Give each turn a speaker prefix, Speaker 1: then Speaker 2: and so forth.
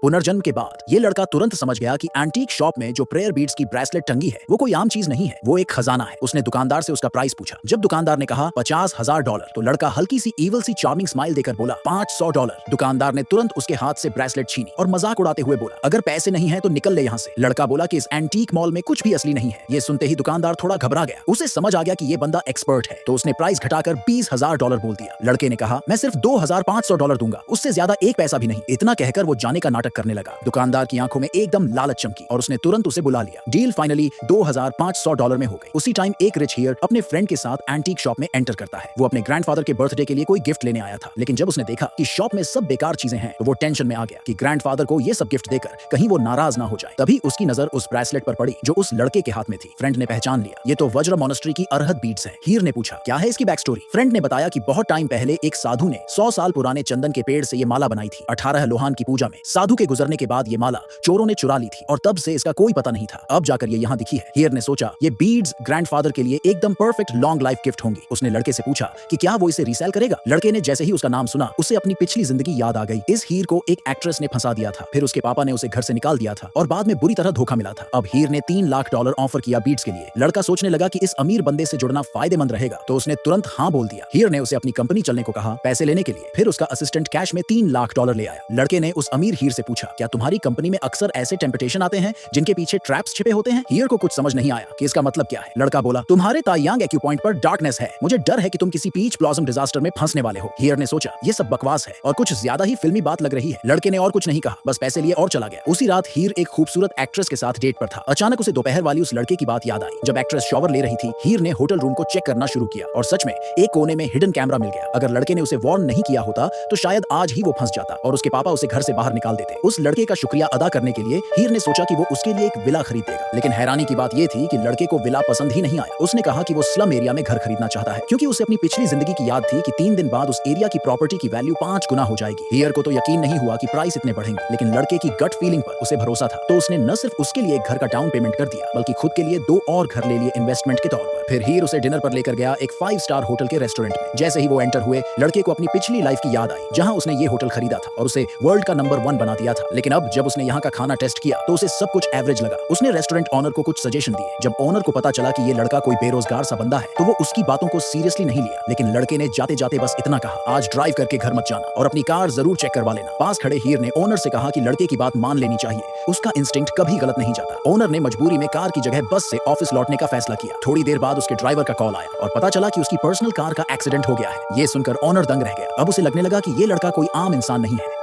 Speaker 1: पुनर्जन्म के बाद ये लड़का तुरंत समझ गया कि एंटीक शॉप में जो प्रेयर बीड्स की ब्रेसलेट टंगी है वो कोई आम चीज नहीं है, वो एक खजाना है। उसने दुकानदार से उसका प्राइस पूछा। जब दुकानदार ने कहा $50,000 तो लड़का हल्की सी ईवल सी चार्मिंग स्माइल देकर बोला $500। दुकानदार ने तुरंत उसके हाथ से ब्रेसलेट छीनी और मजाक उड़ाते हुए बोला, अगर पैसे नहीं है तो निकल ले यहाँ से। लड़का बोला कि इस एंटीक मॉल में कुछ भी असली नहीं है। ये सुनते ही दुकानदार थोड़ा घबरा गया। उसे समझ आ गया कि ये बंदा एक्सपर्ट है, तो उसने प्राइस घटाकर $20,000 बोल दिया। लड़के ने कहा, मैं सिर्फ $2,500 दूंगा, उससे ज्यादा एक पैसा भी नहीं। इतना कहकर वो जाने का नाटक करने लगा। दुकानदार की आंखों में एकदम लालच चमकी और उसने तुरंत उसे बुला लिया। डील फाइनली $2,500 में हो गई। उसी टाइम एक रिच हियर अपने फ्रेंड के साथ एंटीक शॉप में एंटर करता है। वो अपने ग्रैंडफादर के बर्थडे के लिए कोई गिफ्ट लेने आया था, लेकिन जब उसने देखा कि शॉप में सब बेकार चीजें हैं तो वो टेंशन में आ गया कि ग्रैंडफादर को ये सब गिफ्ट देकर कहीं वो नाराज ना हो जाए। तभी उसकी नजर उस ब्रेसलेट पर पड़ी जो उस लड़के के हाथ में थी। फ्रेंड ने पहचान लिया, ये तो वज्र मोनेस्ट्री की अरहत बीड्स हैं। हीर ने पूछा, क्या है इसकी बैक स्टोरी? फ्रेंड ने बताया कि बहुत टाइम पहले एक साधु ने 100 साल पुराने चंदन के पेड़ से ये माला बनाई थी। 18 लोहान की पूजा में साधु के गुजरने के बाद ये माला चोरों ने चुरा ली थी और तब से इसका कोई पता नहीं था। अब जाकर ये यहाँ दिखी है। हीर ने सोचा ये बीड्स ग्रैंडफादर के लिए एकदम परफेक्ट लॉन्ग लाइफ गिफ्ट होंगी। उसने लड़के से पूछा कि क्या वो इसे रीसेल करेगा। लड़के ने जैसे ही उसका नाम सुना उसे अपनी पिछली जिंदगी याद आ गई। इस हीर को एक एक्ट्रेस ने फंसा दिया था, फिर उसके पापा ने उसे घर से निकाल दिया था और बाद में बुरी तरह धोखा मिला था। अब हीर ने $3 लाख ऑफर किया बीड्स के लिए। लड़का सोचने लगा कि इस अमीर बंदे से जुड़ना फायदेमंद रहेगा, तो उसने तुरंत हाँ बोल दिया। हीर ने उसे अपनी कंपनी चलने को कहा पैसे लेने के लिए। फिर उसका असिस्टेंट कैश में $3 लाख ले आया। लड़के ने उस अमीर हीर से पूछा, क्या तुम्हारी कंपनी में अक्सर ऐसे टेम्पटेशन आते हैं जिनके पीछे ट्रैप्स छिपे होते हैं? हीर को कुछ समझ नहीं आया कि इसका मतलब क्या है। लड़का बोला, तुम्हारे तायांग एक्यू पॉइंट पर डार्कनेस है, मुझे डर है कि तुम किसी पीच ब्लॉसम डिजास्टर में फंसने वाले हो। हीर ने सोचा ये सब बकवास है और कुछ ज्यादा ही फिल्मी बात लग रही है। लड़के ने और कुछ नहीं कहा, बस पैसे लिए और चला गया। उसी रात हीर एक खूबसूरत एक्ट्रेस के साथ डेट पर था। अचानक उसे दोपहर वाली उस लड़के की बात याद आई। जब एक्ट्रेस शॉवर ले रही थी, हीर ने होटल रूम को चेक करना शुरू किया और सच में एक कोने में हिडन कैमरा मिल गया। अगर लड़के ने उसे वार्न नहीं किया होता तो शायद आज ही वो फंस जाता और उसके पापा उसे घर से बाहर निकाल देते। उस लड़के का शुक्रिया अदा करने के लिए हीर ने सोचा कि वो उसके लिए एक विला खरीद देगा। लेकिन हैरानी की बात ये थी कि लड़के को विला पसंद ही नहीं आया। उसने कहा कि वो स्लम एरिया में घर खरीदना चाहता है, क्योंकि उसे अपनी पिछली जिंदगी की याद थी कि 3 दिन बाद उस एरिया की प्रॉपर्टी की वैल्यू 5 गुना हो जाएगी। हीर को तो यकीन नहीं हुआ कि प्राइस इतने बढ़ेंगे, लेकिन लड़के की गट फीलिंग पर उसे भरोसा था, तो उसने न सिर्फ उसके लिए एक घर का डाउन पेमेंट कर दिया बल्कि खुद के लिए 2 और घर ले लिए इन्वेस्टमेंट के तौर पर। फिर हीर उसे डिनर पर लेकर गया एक 5 स्टार होटल के रेस्टोरेंट में। जैसे ही वो एंटर हुए, लड़के को अपनी पिछली लाइफ की याद आई जहां उसने ये होटल खरीदा था और उसे वर्ल्ड का नंबर 1 बना दिया था। लेकिन अब जब उसने यहाँ का खाना टेस्ट किया तो उसे सब कुछ एवरेज लगा। उसने रेस्टोरेंट ऑनर को कुछ सजेशन दिए। जब ऑनर को पता चला कि ये लड़का कोई बेरोजगार सा बंदा है तो वो उसकी बातों को सीरियसली नहीं लिया। लेकिन लड़के ने जाते जाते बस इतना कहा, आज ड्राइव करके घर मत जाना और अपनी कार जरूर चेक करवा लेना। पास खड़े हीर ने ओनर से कहा कि लड़के की बात मान लेनी चाहिए, उसका इंस्टिंक्ट कभी गलत नहीं जाता। ओनर ने मजबूरी में कार की जगह बस से ऑफिस लौटने का फैसला किया। थोड़ी देर बाद उसके ड्राइवर का कॉल आया और पता चला कि उसकी पर्सनल कार का एक्सीडेंट हो गया है। ये सुनकर ओनर दंग रह गया। अब उसे लगने लगा कि ये लड़का कोई आम इंसान नहीं है।